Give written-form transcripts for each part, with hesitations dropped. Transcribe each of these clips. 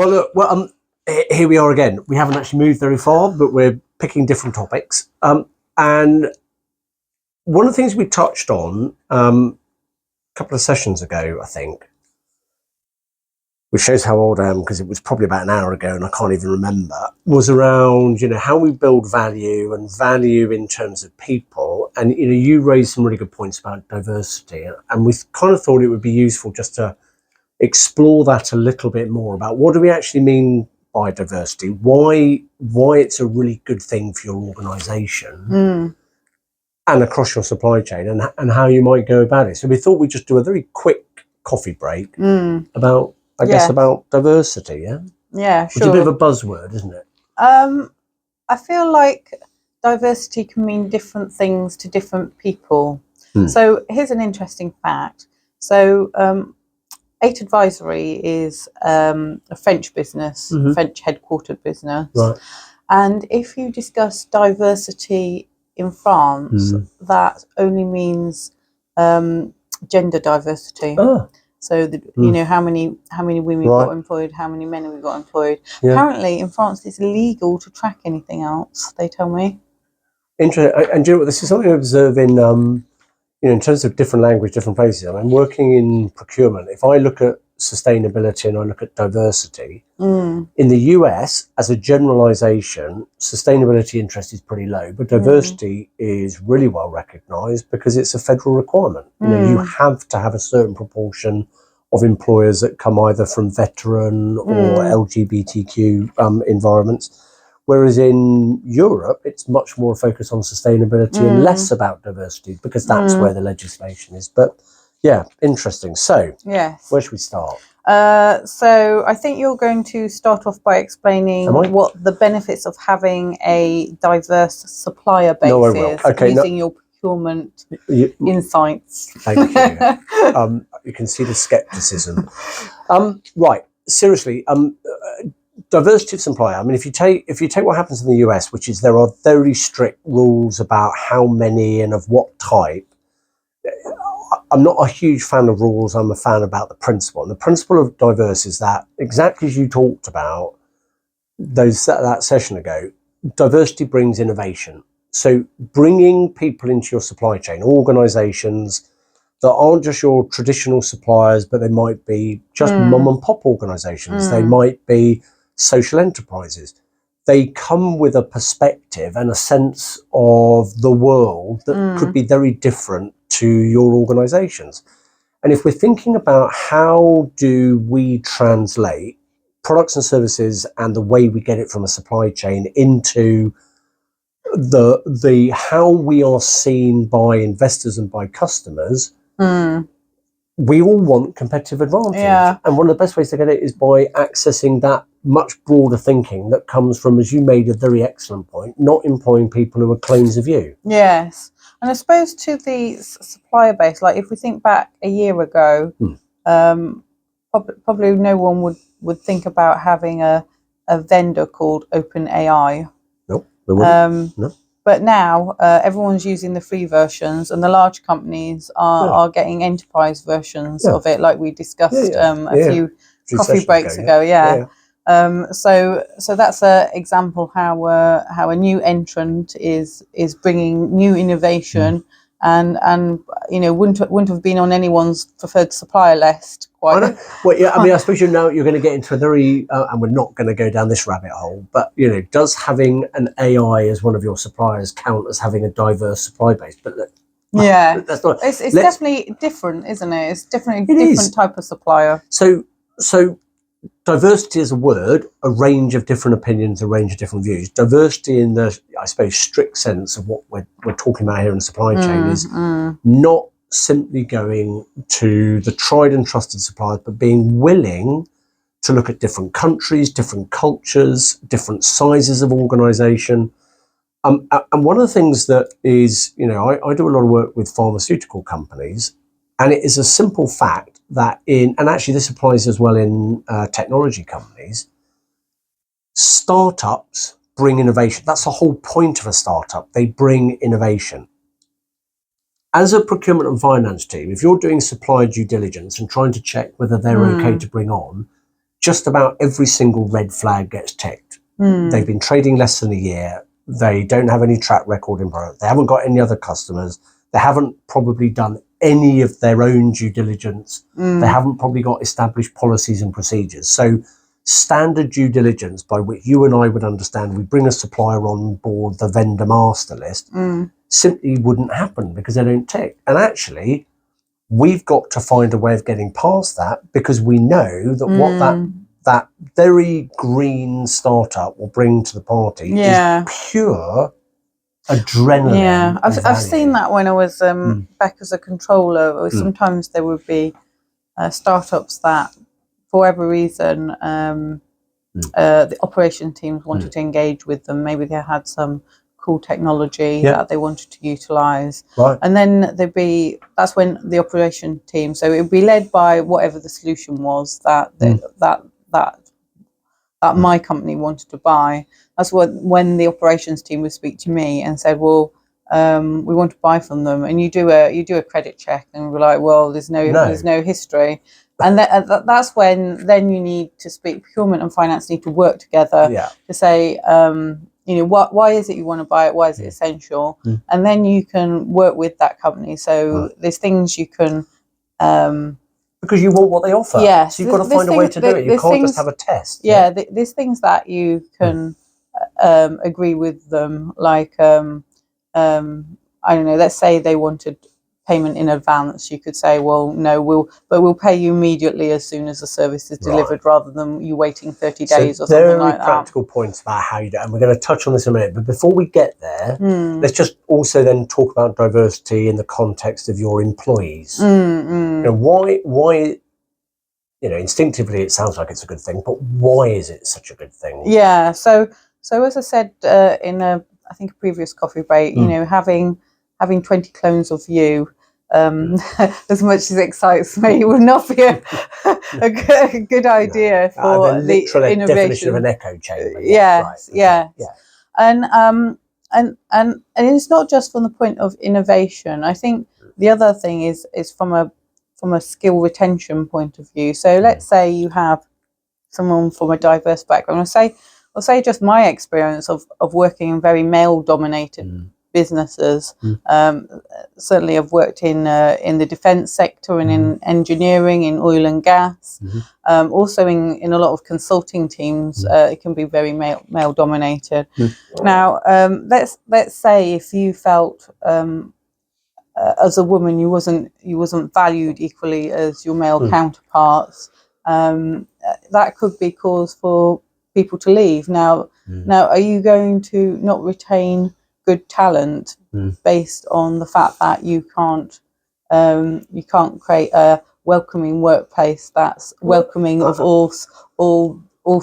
Well, look, here we are again. We haven't actually moved very far, but we're picking different topics. And one of the things we touched on a couple of sessions ago, I think, which shows how old I am because it was probably about an hour ago and I can't even remember, was around, how we build value and value in terms of people. And, you raised some really good points about diversity. And we kind of thought it would be useful just to explore that a little bit more about what do we actually mean by diversity, why it's a really good thing for your organisation and across your supply chain and how you might go about it. So we thought we'd just do a very quick coffee break about about diversity, yeah? Yeah, sure. It's a bit of a buzzword, isn't it? I feel like diversity can mean different things to different people. So here's an interesting fact. So 8 Advisory is a French business, French headquartered business. Right. And if you discuss diversity in France, that only means gender diversity. Oh. So how many women got employed, how many men have we got employed. Yeah. Apparently in France it's illegal to track anything else, they tell me. Interesting. And do you know what, this is something I observe in in terms of different language, different places. I'm working in procurement. If I look at sustainability and I look at diversity, in the US, as a generalization, sustainability interest is pretty low, but diversity is really well recognized because it's a federal requirement. You have to have a certain proportion of employers that come either from veteran or LGBTQ environments. Whereas in Europe, it's much more focused on sustainability and less about diversity because that's where the legislation is. But yeah, interesting. So, yes, where should we start? So I think you're going to start off by explaining what the benefits of having a diverse supplier base is, using your procurement insights. Thank you. You can see the skepticism. Right, seriously, diversity of supplier. I mean, if you take what happens in the US, which is there are very strict rules about how many and of what type. I'm not a huge fan of rules. I'm a fan about the principle. And the principle of diverse is that, exactly as you talked about that session ago, diversity brings innovation. So bringing people into your supply chain, organizations that aren't just your traditional suppliers, but they might be just mom and pop organizations. They might be social enterprises. They come with a perspective and a sense of the world that could be very different to your organizations. And if we're thinking about how do we translate products and services and the way we get it from a supply chain into the how we are seen by investors and by customers, we all want competitive advantage. Yeah. And one of the best ways to get it is by accessing that much broader thinking that comes from, as you made a very excellent point, not employing people who are clones of you. Yes. And I suppose to the supplier base, like if we think back a year ago, probably no one would think about having a vendor called OpenAI. Nope, they wouldn't. No. But now everyone's using the free versions, and the large companies are getting enterprise versions of it, like we discussed a few coffee breaks ago. So that's an example how a new entrant is bringing new innovation and wouldn't have been on anyone's preferred supplier list. Quite. Well, yeah, I mean, I suppose you're going to get into a very, and we're not going to go down this rabbit hole, but does having an AI as one of your suppliers count as having a diverse supply base? But that's not. It's definitely different, isn't it? It's definitely a different type of supplier. So diversity is a word, a range of different opinions, a range of different views. Diversity in the, I suppose, strict sense of what we're talking about here in the supply chain is not simply going to the tried and trusted suppliers, but being willing to look at different countries, different cultures, different sizes of organization. And one of the things that is, I do a lot of work with pharmaceutical companies, and it is a simple fact that and actually this applies as well in technology companies, startups bring innovation. That's the whole point of a startup. They bring innovation. As a procurement and finance team, if you're doing supplier due diligence and trying to check whether they're okay to bring on, just about every single red flag gets ticked. They've been trading less than a year. They don't have any track record in product. They haven't got any other customers. They haven't probably done any of their own due diligence. They haven't probably got established policies and procedures. So standard due diligence, by which you and I would understand, we bring a supplier on board the vendor master list, simply wouldn't happen because they don't tick. And actually, we've got to find a way of getting past that, because we know that what that very green startup will bring to the party is pure adrenaline. Yeah, I've seen that when I was back as a controller. Sometimes there would be startups that, for whatever reason, the operation teams wanted to engage with them. Maybe they had some cool technology that they wanted to utilize, and then that's when the operation team, so it would be led by whatever the solution was that my company wanted to buy. That's when the operations team would speak to me and said, well, we want to buy from them, and you do a credit check, and we're like, well, there's no history. And that's when then you need to speak. Procurement and finance need to work together to say, why is it you want to buy it? Why is it essential? And then you can work with that company. So there's things you can... because you want what they offer. Yeah. So you've got to find a way to do it. You can't just have a test. Yeah, there's things that you can agree with them. Like, I don't know, let's say they wanted payment in advance. You could say, well, no, we'll pay you immediately as soon as the service is delivered, rather than you waiting 30 days or something like that. Very practical points about how you do it, and we're going to touch on this in a minute. But before we get there, let's just also then talk about diversity in the context of your employees. Why? Instinctively it sounds like it's a good thing, but why is it such a good thing? Yeah. So as I said in a previous coffee break, having 20 clones of you, as much as it excites me, would not be a good idea for the literal innovation. Definition of an echo chamber. And it's not just from the point of innovation. I think the other thing is from a skill retention point of view. So let's say you have someone from a diverse background. I'll say just my experience of working in very male-dominated businesses. Certainly I've worked in the defence sector and in engineering, in oil and gas, also in a lot of consulting teams. It can be very male dominated. Now let's say if you felt as a woman you wasn't valued equally as your male counterparts, that could be cause for people to leave. Now are you going to not retain good talent based on the fact that you can't create a welcoming workplace that's welcoming of all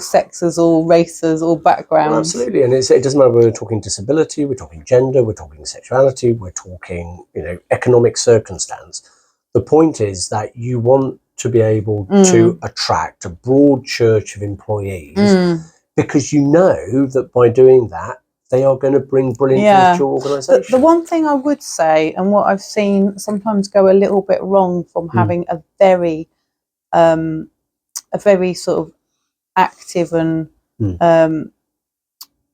sexes, all races, all backgrounds? Well, absolutely, and it doesn't matter whether we're talking disability, we're talking gender, we're talking sexuality, we're talking economic circumstance. The point is that you want to be able to attract a broad church of employees, because you know that by doing that they are going to bring brilliant to your organisation. The one thing I would say, and what I've seen sometimes go a little bit wrong from having a very sort of active and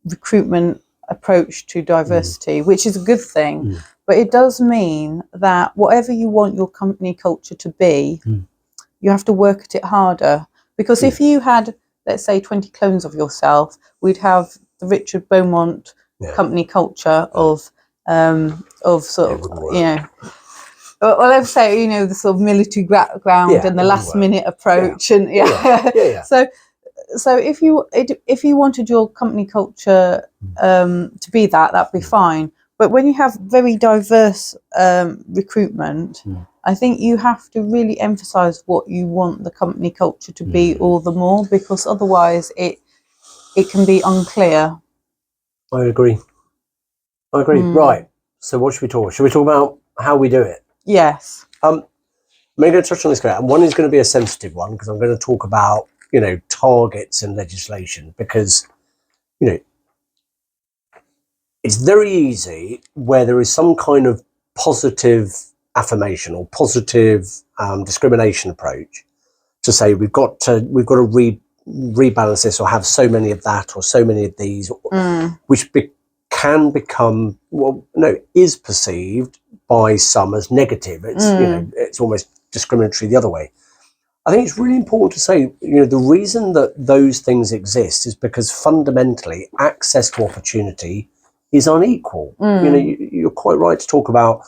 recruitment approach to diversity, which is a good thing, but it does mean that whatever you want your company culture to be, you have to work at it harder. Because if you had, let's say, 20 clones of yourself, we'd have the Richard Beaumont company culture of sort of, well, let's say, the sort of military background and the last minute approach. And so if you wanted your company culture to be that'd be fine. But when you have very diverse recruitment, I think you have to really emphasize what you want the company culture to be all the more, because otherwise it can be unclear. I agree. Right. So what should we talk? Should we talk about how we do it? Yes. I'm going to touch on this. And one is going to be a sensitive one, because I'm going to talk about, targets and legislation, because, it's very easy where there is some kind of positive affirmation or positive discrimination approach to say we've got to rebalance this or have so many of that or so many of these, which can become, is perceived by some as negative. It's it's almost discriminatory the other way. I think it's really important to say, the reason that those things exist is because fundamentally access to opportunity is unequal. You're quite right to talk about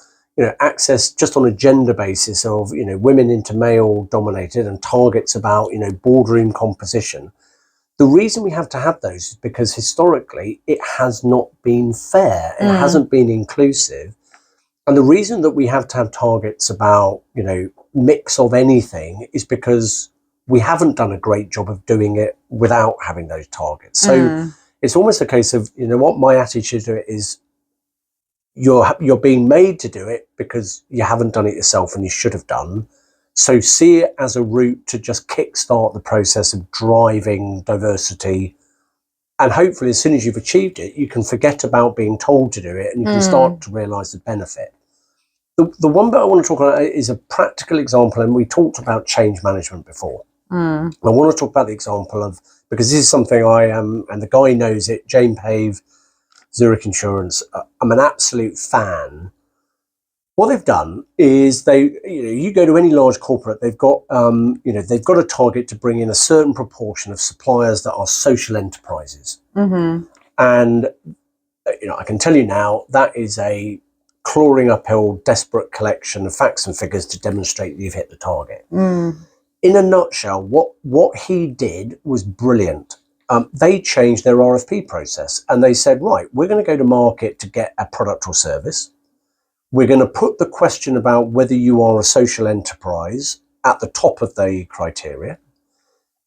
access just on a gender basis of women into male dominated and targets about boardroom composition. The reason we have to have those is because historically it has not been fair. It hasn't been inclusive. And the reason that we have to have targets about, mix of anything is because we haven't done a great job of doing it without having those targets. So it's almost a case of, what my attitude to it is, you're being made to do it because you haven't done it yourself and you should have done. So see it as a route to just kickstart the process of driving diversity. And hopefully as soon as you've achieved it, you can forget about being told to do it and you can start to realise the benefit. The one bit I want to talk about is a practical example, and we talked about change management before. I want to talk about the example of, because this is something I am, and the guy knows it, Jane Pave, Zurich Insurance. I'm an absolute fan. What they've done is you go to any large corporate, they've got, they've got a target to bring in a certain proportion of suppliers that are social enterprises. And, I can tell you now, that is a clawing uphill, desperate collection of facts and figures to demonstrate that you've hit the target. In a nutshell, what he did was brilliant. They changed their RFP process and they said, right, we're going to go to market to get a product or service. We're going to put the question about whether you are a social enterprise at the top of the criteria.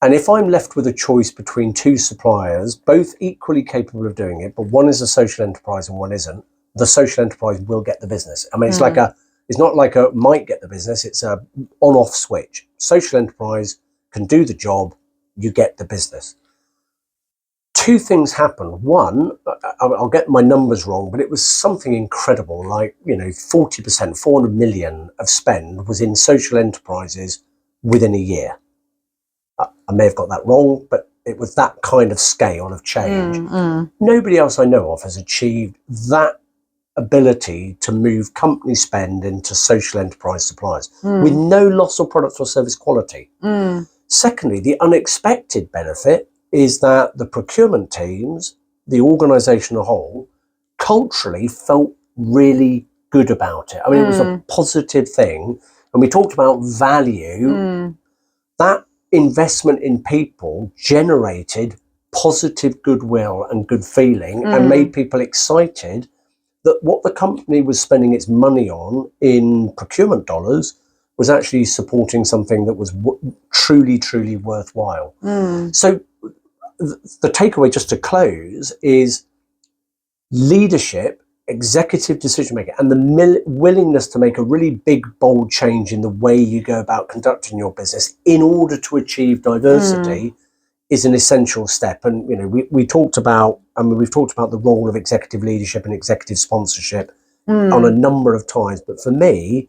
And if I'm left with a choice between two suppliers, both equally capable of doing it, but one is a social enterprise and one isn't, the social enterprise will get the business. I mean, it's not like a might get the business, it's a on-off switch. Social enterprise can do the job, you get the business. Two things happen. One, I'll get my numbers wrong, but it was something incredible, like 40%, 400 million of spend was in social enterprises within a year. I may have got that wrong, but it was that kind of scale of change. Nobody else I know of has achieved that ability to move company spend into social enterprise suppliers with no loss of product or service quality. Secondly, the unexpected benefit is that the procurement teams, the organisation as a whole, culturally felt really good about it. I mean, it was a positive thing. And we talked about value. That investment in people generated positive goodwill and good feeling and made people excited that what the company was spending its money on in procurement dollars was actually supporting something that was truly, truly worthwhile. So the takeaway, just to close, is leadership, executive decision making, and the willingness to make a really big, bold change in the way you go about conducting your business in order to achieve diversity is an essential step. And we talked about, we've talked about the role of executive leadership and executive sponsorship on a number of times, but for me,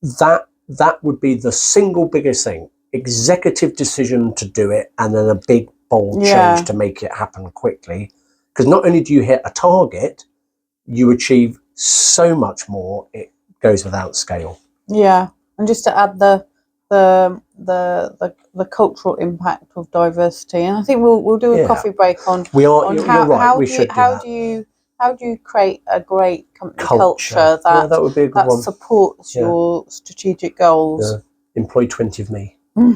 that would be the single biggest thing: executive decision to do it, and then a big, bold change to make it happen quickly. Because not only do you hit a target, you achieve so much more. It goes without scale. Yeah, and just to add the cultural impact of diversity, and I think we'll do a coffee break on. You're right. How do you create a great company culture that would be a good one. Supports your strategic goals? Employ 20 of me. No.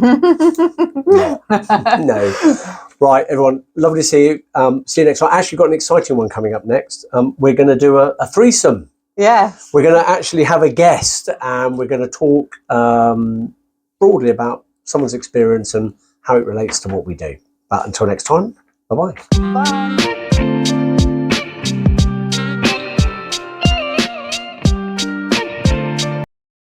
Right, everyone, lovely to see you. See you next time. I actually got an exciting one coming up next. We're going to do a threesome. Yes. We're going to actually have a guest, and we're going to talk broadly about someone's experience and how it relates to what we do. But until next time, bye-bye. Bye.